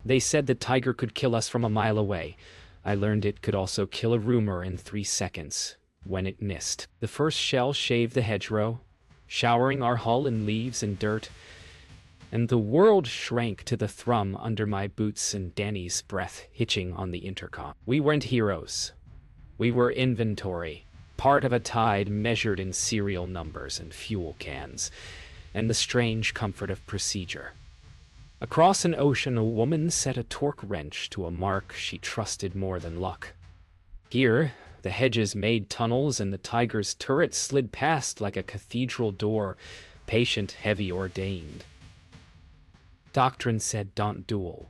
They said the tiger could kill us from a mile away. I learned it could also kill a rumor in 3 seconds, when it missed. The first shell shaved the hedgerow, showering our hull in leaves and dirt, and the world shrank to the thrum under my boots and Danny's breath hitching on the intercom. We weren't heroes. We were inventory, part of a tide measured in serial numbers and fuel cans, and the strange comfort of procedure. Across an ocean, a woman set a torque wrench to a mark she trusted more than luck. Here, the hedges made tunnels and the tiger's turret slid past like a cathedral door, patient, heavy, ordained. Doctrine said, don't duel.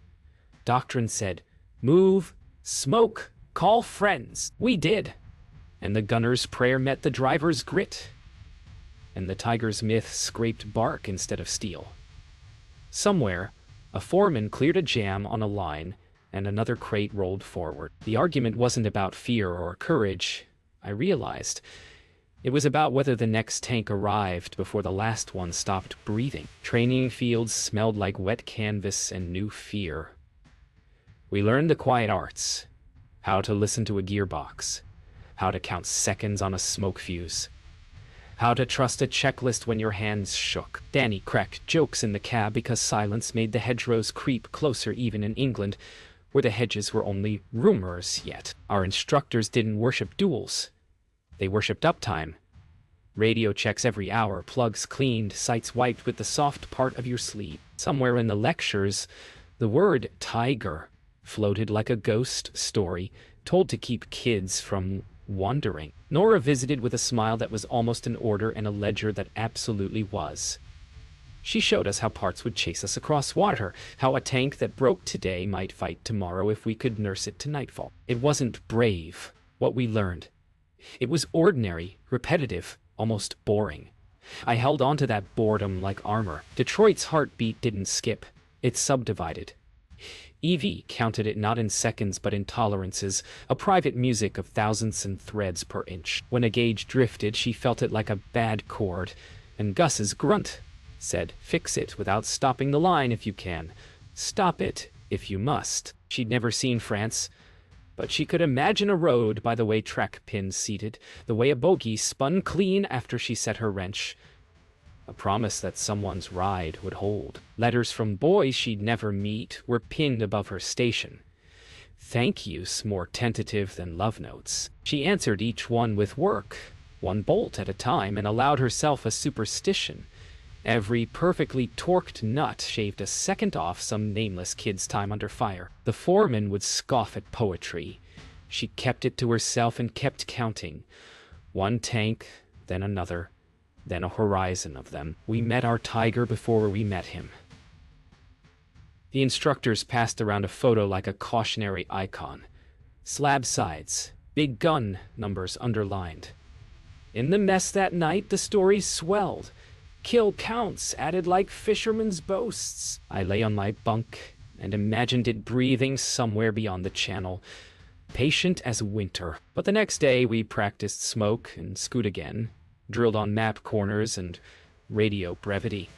Doctrine said, move, smoke, call friends. We did. And the gunner's prayer met the driver's grit. And the tiger's myth scraped bark instead of steel. Somewhere, a foreman cleared a jam on a line, and another crate rolled forward. The argument wasn't about fear or courage, I realized. It was about whether the next tank arrived before the last one stopped breathing. Training fields smelled like wet canvas and new fear. We learned the quiet arts. How to listen to a gearbox. How to count seconds on a smoke fuse. How to trust a checklist when your hands shook. Danny cracked jokes in the cab because silence made the hedgerows creep closer even in England, where the hedges were only rumors yet. Our instructors didn't worship duels. They worshipped uptime. Radio checks every hour, plugs cleaned, sights wiped with the soft part of your sleeve. Somewhere in the lectures, the word tiger floated like a ghost story told to keep kids from wandering. Nora visited with a smile that was almost an order and a ledger that absolutely was. She showed us how parts would chase us across water, how a tank that broke today might fight tomorrow if we could nurse it to nightfall. It wasn't brave, what we learned. It was ordinary, repetitive, almost boring. I held on to that boredom like armor. Detroit's heartbeat didn't skip. It subdivided. Evie counted it not in seconds but in tolerances, a private music of thousandths and threads per inch. When a gauge drifted, she felt it like a bad chord, and Gus's grunt said, fix it without stopping the line if you can. Stop it if you must. She'd never seen France, but she could imagine a road by the way track pins seated, the way a bogey spun clean after she set her wrench. A promise that someone's ride would hold. Letters from boys she'd never meet were pinned above her station. Thank yous more tentative than love notes. She answered each one with work, one bolt at a time, and allowed herself a superstition. Every perfectly torqued nut shaved a second off some nameless kid's time under fire. The foreman would scoff at poetry. She kept it to herself and kept counting. One tank, then another, then a horizon of them. We met our tiger before we met him. The instructors passed around a photo like a cautionary icon. Slab sides, big gun numbers underlined. In the mess that night, the stories swelled. Kill counts added like fishermen's boasts. I lay on my bunk and imagined it breathing somewhere beyond the channel, patient as winter. But the next day we practiced smoke and scoot again, drilled on map corners and radio brevity,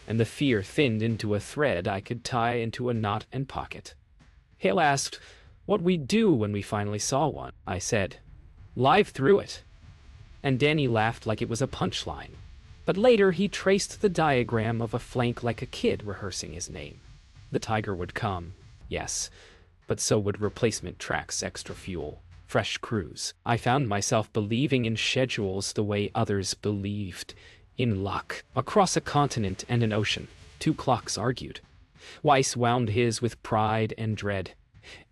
and the fear thinned into a thread I could tie into a knot and pocket. Hale asked what we'd do when we finally saw one. I said, live through it. And Danny laughed like it was a punchline. But later he traced the diagram of a flank like a kid rehearsing his name. The tiger would come, yes, but so would replacement tracks, extra fuel, fresh crews. I found myself believing in schedules the way others believed in luck. Across a continent and an ocean, 2 clocks argued. Weiss wound his with pride and dread.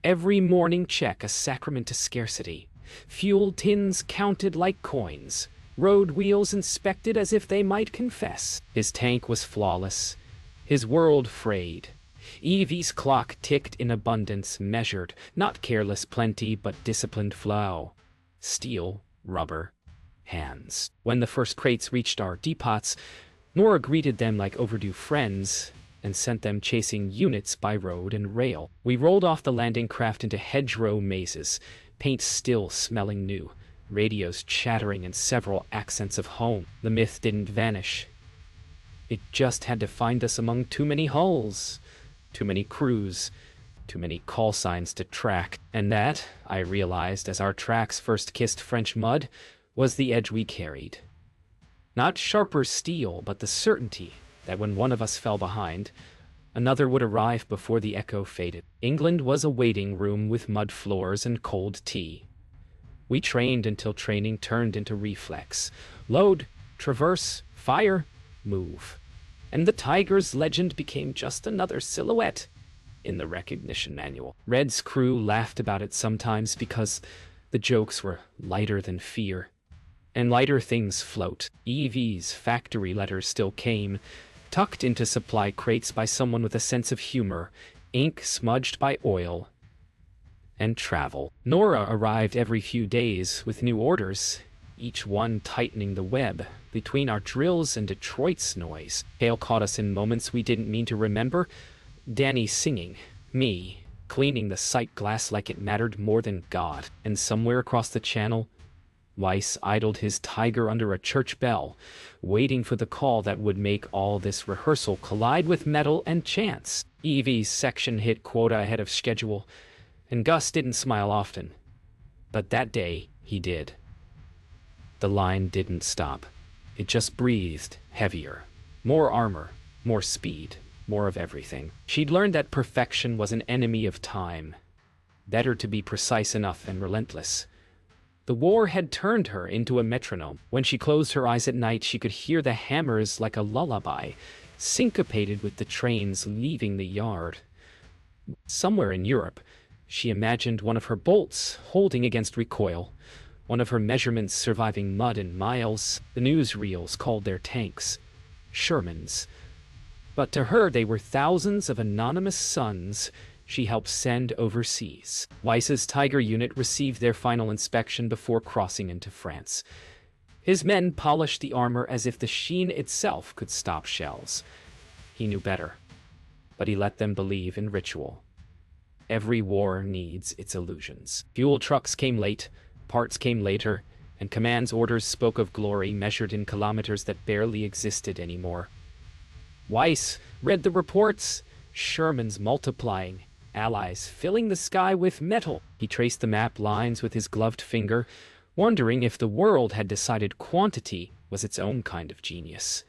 Every morning check a sacrament to scarcity. Fuel tins counted like coins. Road wheels inspected as if they might confess. His tank was flawless, his world frayed. Evie's clock ticked in abundance, measured, not careless plenty, but disciplined flow. Steel, rubber, hands. When the first crates reached our depots, Nora greeted them like overdue friends and sent them chasing units by road and rail. We rolled off the landing craft into hedgerow mazes, paint still smelling new. Radios chattering in several accents of home. The myth didn't vanish. It just had to find us among too many hulls, too many crews, too many call signs to track, and that, I realized as our tracks first kissed French mud, was the edge we carried. Not sharper steel, but the certainty that when one of us fell behind, another would arrive before the echo faded. England was a waiting room with mud floors and cold tea. We trained until training turned into reflex. Load, traverse, fire, move. And the Tiger's legend became just another silhouette in the recognition manual. Red's crew laughed about it sometimes because the jokes were lighter than fear. And lighter things float. EV's factory letters still came, tucked into supply crates by someone with a sense of humor, ink smudged by oil, and travel. Nora arrived every few days with new orders, each one tightening the web between our drills and Detroit's noise. Hale caught us in moments we didn't mean to remember. Danny singing, me cleaning the sight glass like it mattered more than God. And somewhere across the channel, Weiss idled his Tiger under a church bell, waiting for the call that would make all this rehearsal collide with metal and chance. Evie's section hit quota ahead of schedule, and Gus didn't smile often. But that day, he did. The line didn't stop. It just breathed heavier. More armor, more speed, more of everything. She'd learned that perfection was an enemy of time. Better to be precise enough and relentless. The war had turned her into a metronome. When she closed her eyes at night, she could hear the hammers like a lullaby, syncopated with the trains leaving the yard. Somewhere in Europe, she imagined one of her bolts holding against recoil, one of her measurements surviving mud and miles. The newsreels called their tanks Shermans. But to her, they were thousands of anonymous sons she helped send overseas. Weiss's Tiger unit received their final inspection before crossing into France. His men polished the armor as if the sheen itself could stop shells. He knew better, but he let them believe in ritual. Every war needs its illusions. Fuel trucks came late, parts came later, and command's orders spoke of glory measured in kilometers that barely existed anymore. Weiss read the reports, Shermans multiplying, allies filling the sky with metal. He traced the map lines with his gloved finger, wondering if the world had decided quantity was its own kind of genius.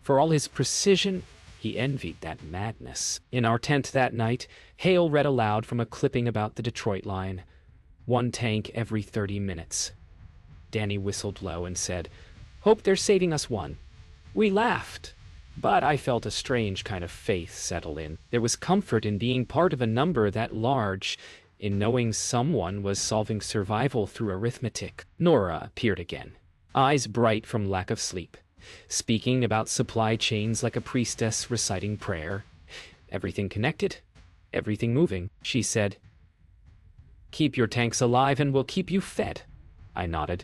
For all his precision, he envied that madness. In our tent that night, Hale read aloud from a clipping about the Detroit line. 1 tank every 30 minutes. Danny whistled low and said, "Hope they're saving us one." We laughed. But I felt a strange kind of faith settle in. There was comfort in being part of a number that large, in knowing someone was solving survival through arithmetic. Nora appeared again, eyes bright from lack of sleep, speaking about supply chains like a priestess reciting prayer. Everything connected, everything moving, she said. "Keep your tanks alive and we'll keep you fed," I nodded,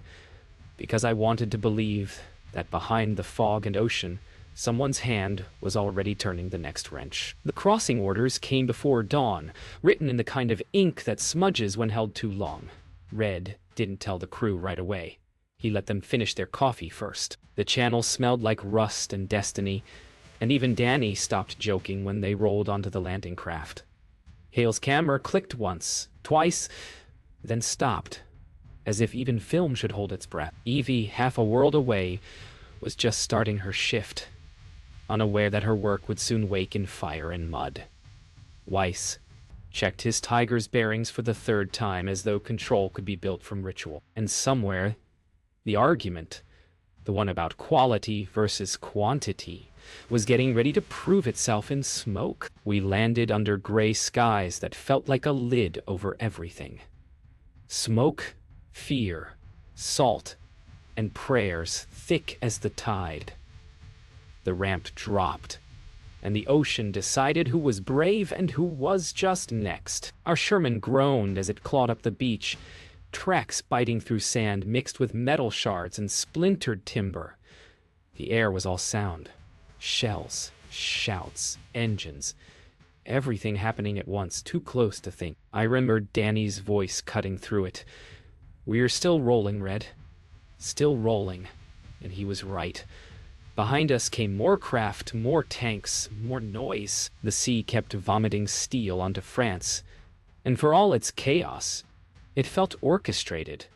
because I wanted to believe that behind the fog and ocean, someone's hand was already turning the next wrench. The crossing orders came before dawn, written in the kind of ink that smudges when held too long. Red didn't tell the crew right away. He let them finish their coffee first. The channel smelled like rust and destiny, and even Danny stopped joking when they rolled onto the landing craft. Hale's camera clicked once, twice, then stopped, as if even film should hold its breath. Evie, half a world away, was just starting her shift, unaware that her work would soon wake in fire and mud. Weiss checked his Tiger's bearings for the 3rd time, as though control could be built from ritual. And somewhere, the argument, the one about quality versus quantity, was getting ready to prove itself in smoke. We landed under gray skies that felt like a lid over everything. Smoke, fear, salt, and prayers thick as the tide. The ramp dropped, and the ocean decided who was brave and who was just next. Our Sherman groaned as it clawed up the beach, tracks biting through sand mixed with metal shards and splintered timber. The air was all sound. Shells, shouts, engines. Everything happening at once, too close to think. I remembered Danny's voice cutting through it. "We're still rolling, Red. Still rolling." And he was right. Behind us came more craft, more tanks, more noise. The sea kept vomiting steel onto France, and for all its chaos, it felt orchestrated.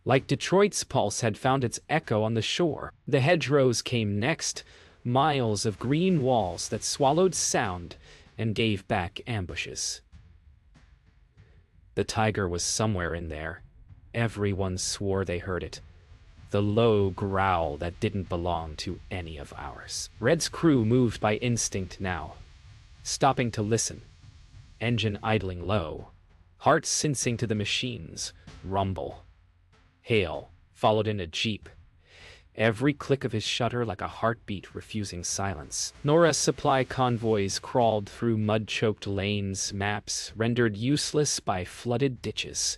Like Detroit's pulse had found its echo on the shore. The hedgerows came next, miles of green walls that swallowed sound and gave back ambushes. The tiger was somewhere in there. Everyone swore they heard it. The low growl that didn't belong to any of ours. Red's crew moved by instinct now, stopping to listen, engine idling low, hearts sensing to the machine's rumble. Hale followed in a jeep, every click of his shutter like a heartbeat refusing silence. Nora's supply convoys crawled through mud-choked lanes, maps rendered useless by flooded ditches.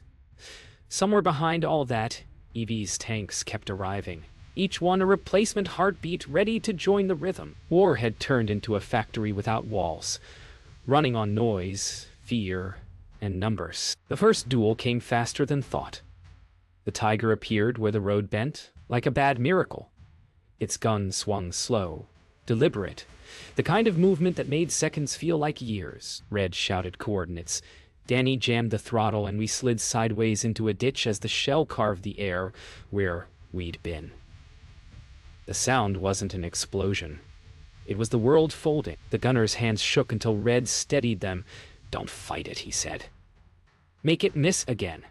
Somewhere behind all that, EV's tanks kept arriving, each one a replacement heartbeat ready to join the rhythm. War had turned into a factory without walls, running on noise, fear, and numbers. The first duel came faster than thought. The tiger appeared where the road bent, like a bad miracle. Its gun swung slow, deliberate, the kind of movement that made seconds feel like years. Red shouted coordinates. Danny jammed the throttle, and we slid sideways into a ditch as the shell carved the air where we'd been. The sound wasn't an explosion. It was the world folding. The gunner's hands shook until Red steadied them. "Don't fight it," he said. "Make it miss again."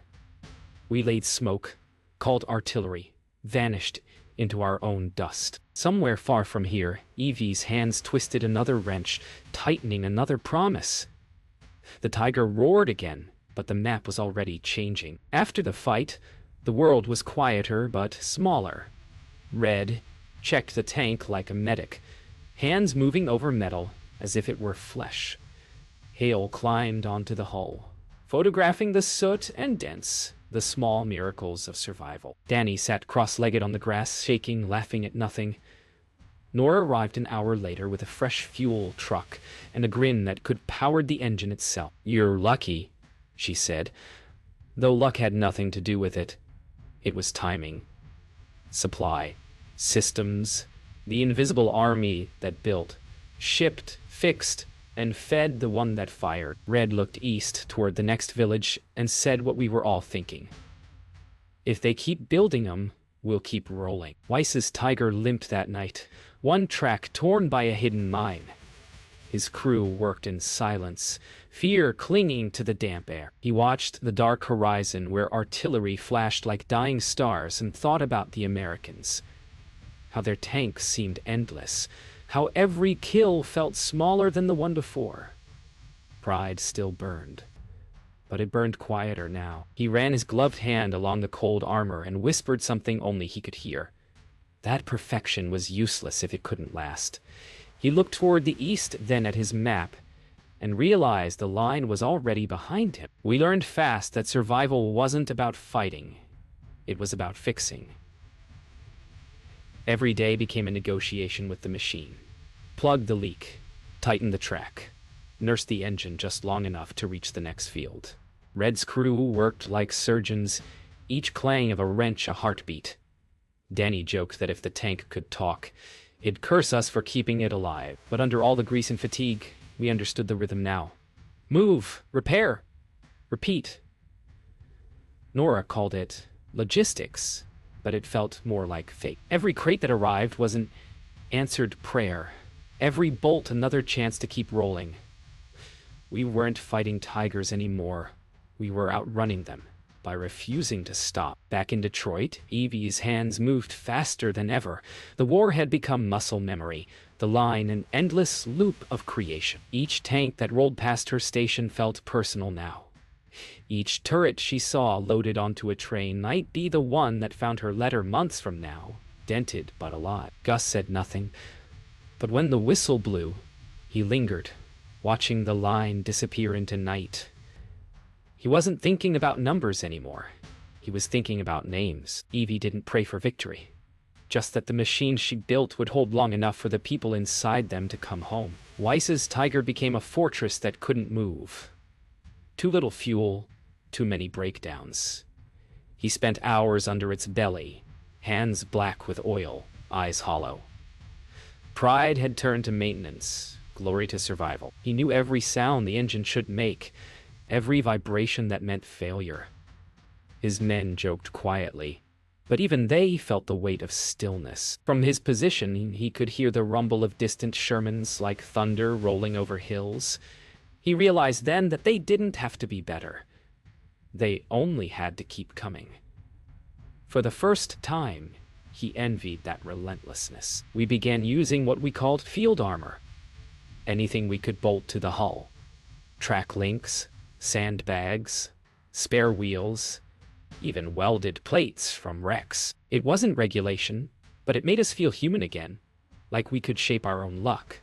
We laid smoke, called artillery, vanished into our own dust. Somewhere far from here, Evie's hands twisted another wrench, tightening another promise. The tiger roared again, but the map was already changing. After the fight, the world was quieter but smaller. Red checked the tank like a medic, hands moving over metal as if it were flesh. Hale climbed onto the hull, photographing the soot and dents, the small miracles of survival. Danny sat cross-legged on the grass, shaking, laughing at nothing. Nora arrived an hour later with a fresh fuel truck and a grin that could power the engine itself. "You're lucky," she said, though luck had nothing to do with it. It was timing. Supply, systems, the invisible army that built, shipped, fixed, and fed the one that fired. Red looked east toward the next village and said what we were all thinking. "If they keep building them, we'll keep rolling." Weiss's tiger limped that night, one track torn by a hidden mine. His crew worked in silence, fear clinging to the damp air. He watched the dark horizon where artillery flashed like dying stars and thought about the Americans. How their tanks seemed endless, how every kill felt smaller than the one before. Pride still burned, but it burned quieter now. He ran his gloved hand along the cold armor and whispered something only he could hear. That perfection was useless if it couldn't last. He looked toward the east, then at his map, and realized the line was already behind him. We learned fast that survival wasn't about fighting. It was about fixing. Every day became a negotiation with the machine. Plug the leak, tighten the track, nurse the engine just long enough to reach the next field. Red's crew worked like surgeons, each clang of a wrench a heartbeat. Danny joked that if the tank could talk, it'd curse us for keeping it alive. But under all the grease and fatigue, we understood the rhythm now. Move, repair, repeat. Nora called it logistics, but it felt more like fate. Every crate that arrived was an answered prayer. Every bolt another chance to keep rolling. We weren't fighting tigers anymore. We were outrunning them by refusing to stop. Back in Detroit, Evie's hands moved faster than ever. The war had become muscle memory, the line an endless loop of creation. Each tank that rolled past her station felt personal now. Each turret she saw loaded onto a train might be the one that found her letter months from now, dented but alive. Gus said nothing, but when the whistle blew, he lingered, watching the line disappear into night. He wasn't thinking about numbers anymore. He was thinking about names. Evie didn't pray for victory, just that the machines she built would hold long enough for the people inside them to come home. Weiss's Tiger became a fortress that couldn't move. Too little fuel, too many breakdowns. He spent hours under its belly, hands black with oil, eyes hollow. Pride had turned to maintenance, glory to survival. He knew every sound the engine should make, every vibration that meant failure. His men joked quietly, but even they felt the weight of stillness. From his position, he could hear the rumble of distant Shermans like thunder rolling over hills. He realized then that they didn't have to be better. They only had to keep coming. For the first time, he envied that relentlessness. We began using what we called field armor. Anything we could bolt to the hull. Track links, sandbags, spare wheels, even welded plates from wrecks. It wasn't regulation, but it made us feel human again, like we could shape our own luck.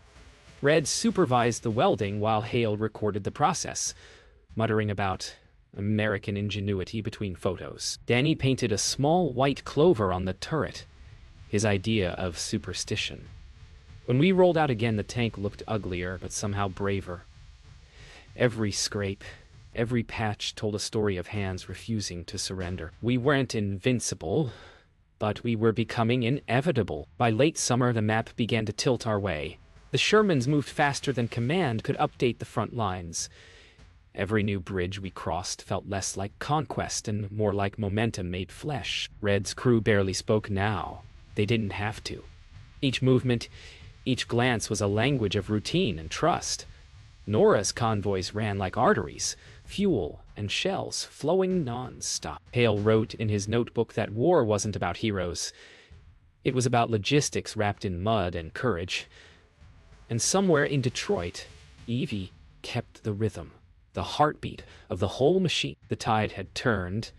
Red supervised the welding while Hale recorded the process, muttering about American ingenuity between photos. Danny painted a small white clover on the turret, his idea of superstition. When we rolled out again, the tank looked uglier, but somehow braver. Every scrape, every patch told a story of hands refusing to surrender. We weren't invincible, but we were becoming inevitable. By late summer, the map began to tilt our way. The Shermans moved faster than command could update the front lines. Every new bridge we crossed felt less like conquest and more like momentum made flesh. Red's crew barely spoke now. They didn't have to. Each movement, each glance was a language of routine and trust. Nora's convoys ran like arteries, fuel and shells flowing non-stop. Hale wrote in his notebook that war wasn't about heroes. It was about logistics wrapped in mud and courage. And somewhere in Detroit, Evie kept the rhythm, the heartbeat of the whole machine. The tide had turned,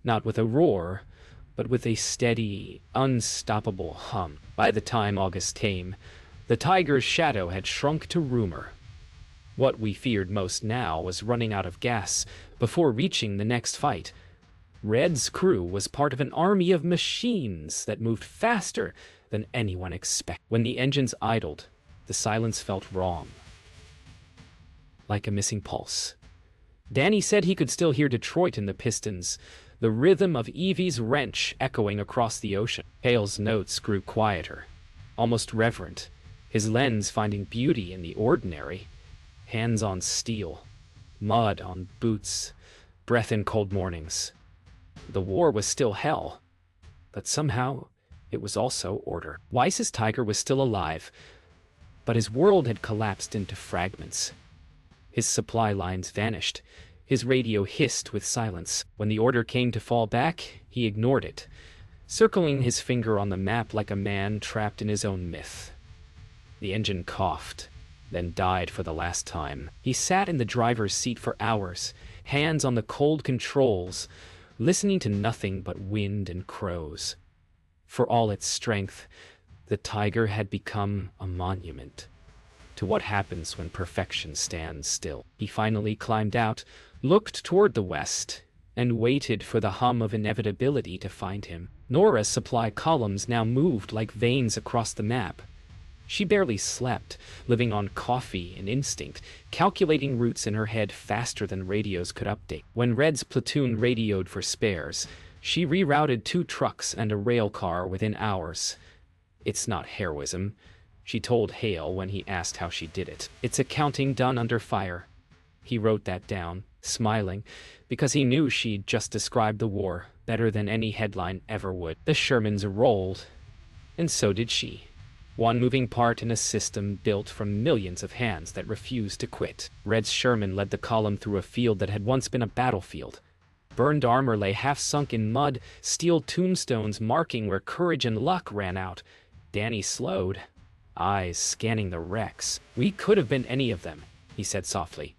not with a roar, but with a steady, unstoppable hum. By the time August came, the Tiger's shadow had shrunk to rumor. What we feared most now was running out of gas before reaching the next fight. Red's crew was part of an army of machines that moved faster than anyone expected. When the engines idled, the silence felt wrong, like a missing pulse. Danny said he could still hear Detroit in the pistons, the rhythm of Evie's wrench echoing across the ocean. Hale's notes grew quieter, almost reverent, his lens finding beauty in the ordinary. Hands on steel, mud on boots, breath in cold mornings. The war was still hell, but somehow it was also order. Weiss's Tiger was still alive, but his world had collapsed into fragments. His supply lines vanished. His radio hissed with silence. When the order came to fall back, he ignored it, circling his finger on the map like a man trapped in his own myth. The engine coughed, then died for the last time. He sat in the driver's seat for hours, hands on the cold controls, listening to nothing but wind and crows. For all its strength, the Tiger had become a monument to what happens when perfection stands still. He finally climbed out, looked toward the west, and waited for the hum of inevitability to find him. Nora's supply columns now moved like veins across the map. She barely slept, living on coffee and instinct, calculating routes in her head faster than radios could update. When Red's platoon radioed for spares, she rerouted 2 trucks and a rail car within hours. It's not heroism, she told Hale when he asked how she did it. It's accounting done under fire. He wrote that down, smiling, because he knew she'd just described the war better than any headline ever would. The Shermans rolled, and so did she. One moving part in a system built from millions of hands that refused to quit. Red's Sherman led the column through a field that had once been a battlefield. Burned armor lay half sunk in mud, steel tombstones marking where courage and luck ran out. Danny slowed, eyes scanning the wrecks. "We could have been any of them," he said softly.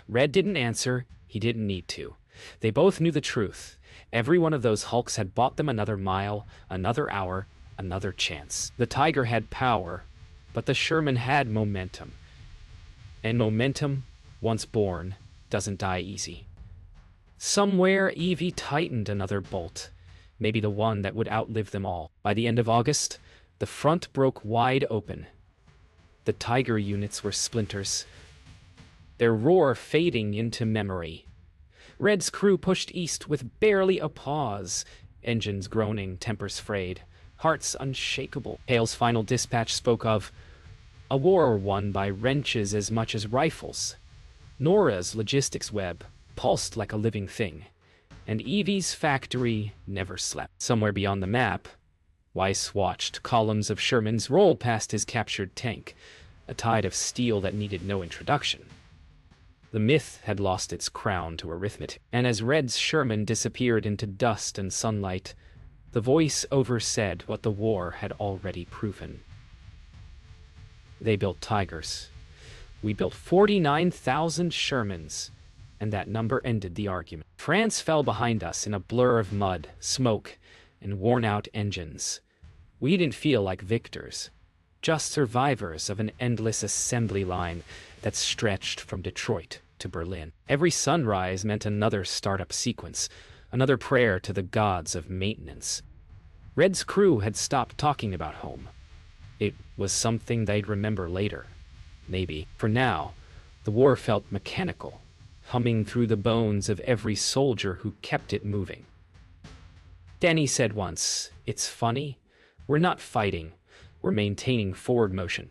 Red didn't answer, he didn't need to. They both knew the truth. Every one of those hulks had bought them another mile, another hour, another chance. The Tiger had power, but the Sherman had momentum. And momentum, once born, doesn't die easy. Somewhere, Evie tightened another bolt, maybe the one that would outlive them all. By the end of August, the front broke wide open. The Tiger units were splinters, their roar fading into memory. Red's crew pushed east with barely a pause, engines groaning, tempers frayed. hearts unshakable. Hale's final dispatch spoke of a war won by wrenches as much as rifles. Nora's logistics web pulsed like a living thing, and Evie's factory never slept. Somewhere beyond the map, Weiss watched columns of Shermans roll past his captured tank, a tide of steel that needed no introduction. The myth had lost its crown to arithmetic, and as Red's Sherman disappeared into dust and sunlight, the voice oversaid what the war had already proven. They built Tigers. We built 49,000 Shermans, and that number ended the argument. France fell behind us in a blur of mud, smoke, and worn-out engines. We didn't feel like victors, just survivors of an endless assembly line that stretched from Detroit to Berlin. Every sunrise meant another startup sequence, another prayer to the gods of maintenance. Red's crew had stopped talking about home. It was something they'd remember later. Maybe. For now, the war felt mechanical, humming through the bones of every soldier who kept it moving. Danny said once, "It's funny. We're not fighting. We're maintaining forward motion."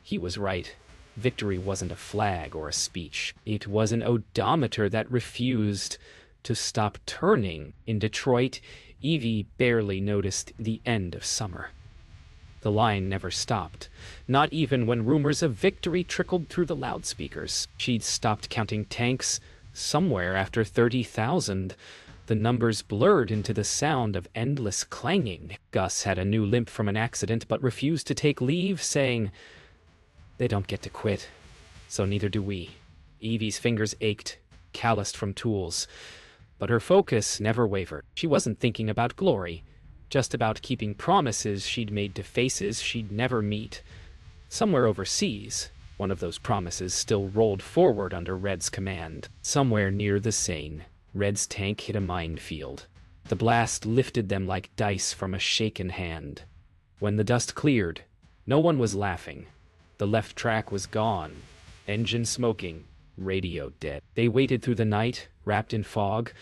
He was right. Victory wasn't a flag or a speech. It was an odometer that refused to stop turning. In Detroit, Evie barely noticed the end of summer. The line never stopped, not even when rumors of victory trickled through the loudspeakers. She'd stopped counting tanks somewhere after 30,000. The numbers blurred into the sound of endless clanging. Gus had a new limp from an accident but refused to take leave, saying, "They don't get to quit, so neither do we." Evie's fingers ached, calloused from tools, but her focus never wavered. She wasn't thinking about glory, just about keeping promises she'd made to faces she'd never meet. Somewhere overseas, one of those promises still rolled forward under Red's command. Somewhere near the Seine, Red's tank hit a minefield. The blast lifted them like dice from a shaken hand. When the dust cleared, no one was laughing. The left track was gone, engine smoking, radio dead. They waited through the night, wrapped in fog,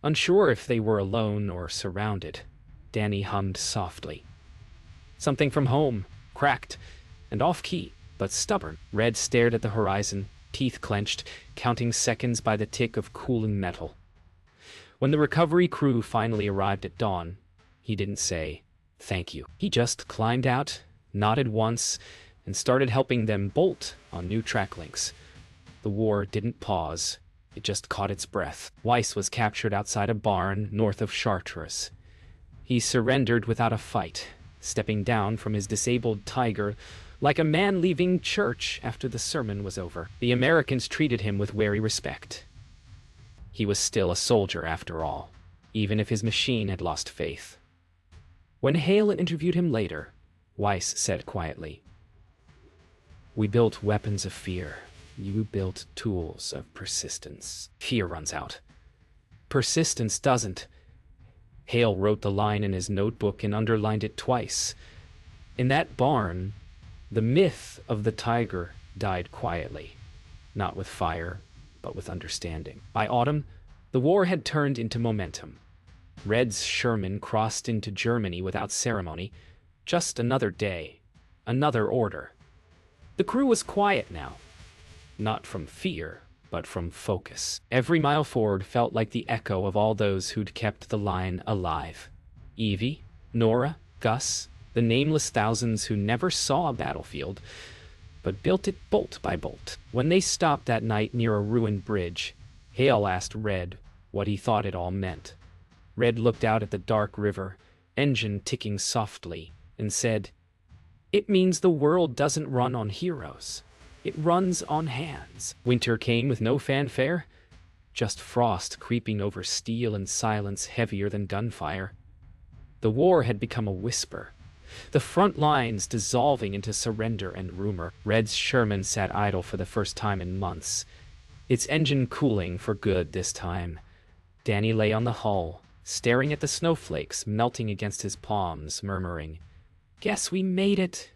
unsure if they were alone or surrounded. Danny hummed softly. Something from home, cracked and off-key, but stubborn. Red stared at the horizon, teeth clenched, counting seconds by the tick of cooling metal. When the recovery crew finally arrived at dawn, he didn't say, "Thank you." He just climbed out, nodded once, and started helping them bolt on new track links. The war didn't pause. It just caught its breath. Weiss was captured outside a barn north of Chartres. He surrendered without a fight, stepping down from his disabled Tiger like a man leaving church after the sermon was over. The Americans treated him with wary respect. He was still a soldier after all, even if his machine had lost faith. When Hale interviewed him later, Weiss said quietly, "We built weapons of fear. You built tools of persistence. Fear runs out. Persistence doesn't." Hale wrote the line in his notebook and underlined it twice. In that barn, the myth of the Tiger died quietly, not with fire, but with understanding. By autumn, the war had turned into momentum. Red's Sherman crossed into Germany without ceremony. Just another day, another order. The crew was quiet now, not from fear, but from focus. Every mile forward felt like the echo of all those who'd kept the line alive. Evie, Nora, Gus, the nameless thousands who never saw a battlefield, but built it bolt by bolt. When they stopped that night near a ruined bridge, Hale asked Red what he thought it all meant. Red looked out at the dark river, engine ticking softly, and said, "It means the world doesn't run on heroes. It runs on hands." Winter came with no fanfare, just frost creeping over steel and silence heavier than gunfire. The war had become a whisper, the front lines dissolving into surrender and rumor. Red's Sherman sat idle for the first time in months, its engine cooling for good this time. Danny lay on the hull, staring at the snowflakes melting against his palms, murmuring, "Guess we made it."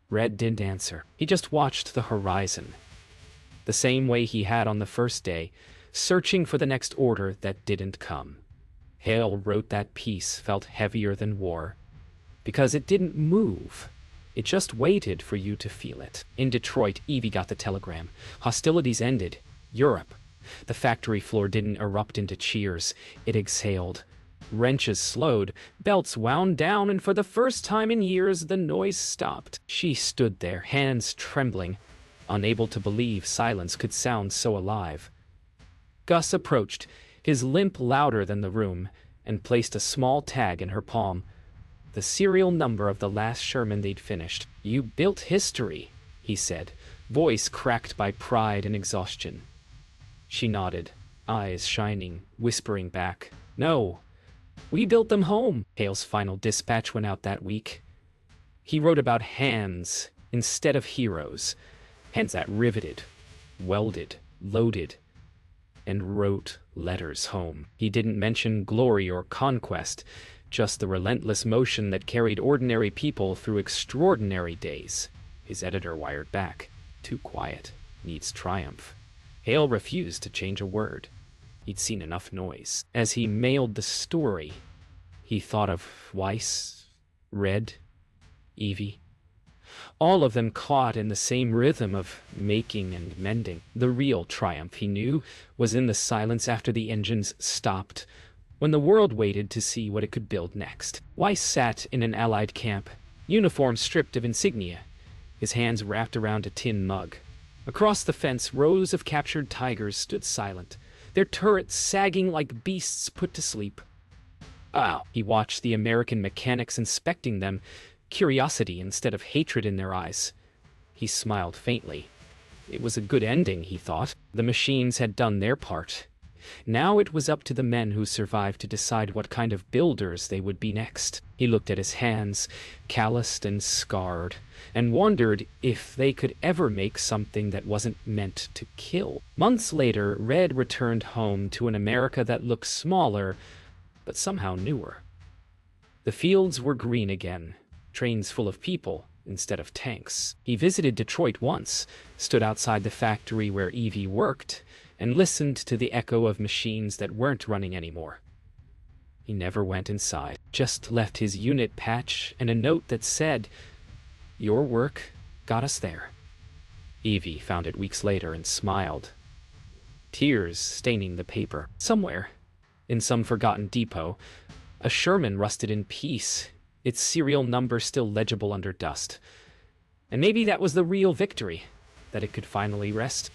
Red didn't answer. He just watched the horizon, the same way he had on the first day, searching for the next order that didn't come. Hale wrote that peace felt heavier than war, because it didn't move. It just waited for you to feel it. In Detroit, Evie got the telegram. Hostilities ended. Europe. The factory floor didn't erupt into cheers. It exhaled. Wrenches slowed, belts wound down, and for the first time in years, the noise stopped. She stood there, hands trembling, unable to believe silence could sound so alive. Gus approached, his limp louder than the room, and placed a small tag in her palm. The serial number of the last Sherman they'd finished. "You built history," he said, voice cracked by pride and exhaustion. She nodded, eyes shining, whispering back, "No, we built them home." Hale's final dispatch went out that week. He wrote about hands instead of heroes, hands that riveted, welded, loaded, and wrote letters home. He didn't mention glory or conquest, just the relentless motion that carried ordinary people through extraordinary days. His editor wired back, "Too quiet, needs triumph." Hale refused to change a word. He'd seen enough noise. As he mailed the story, he thought of Weiss, Red, Evie. All of them caught in the same rhythm of making and mending. The real triumph, he knew, was in the silence after the engines stopped, when the world waited to see what it could build next. Weiss sat in an Allied camp, uniform stripped of insignia, his hands wrapped around a tin mug. Across the fence, rows of captured tigers stood silent, their turrets sagging like beasts put to sleep. He watched the American mechanics inspecting them, curiosity instead of hatred in their eyes. He smiled faintly. It was a good ending, he thought. The machines had done their part. Now it was up to the men who survived to decide what kind of builders they would be next. He looked at his hands, calloused and scarred, and wondered if they could ever make something that wasn't meant to kill. Months later, Red returned home to an America that looked smaller, but somehow newer. The fields were green again, trains full of people instead of tanks. He visited Detroit once, stood outside the factory where Evie worked, and listened to the echo of machines that weren't running anymore. He never went inside, just left his unit patch and a note that said, "Your work got us there." Evie found it weeks later and smiled, tears staining the paper. Somewhere, in some forgotten depot, a Sherman rusted in peace, its serial number still legible under dust. And maybe that was the real victory, that it could finally rest.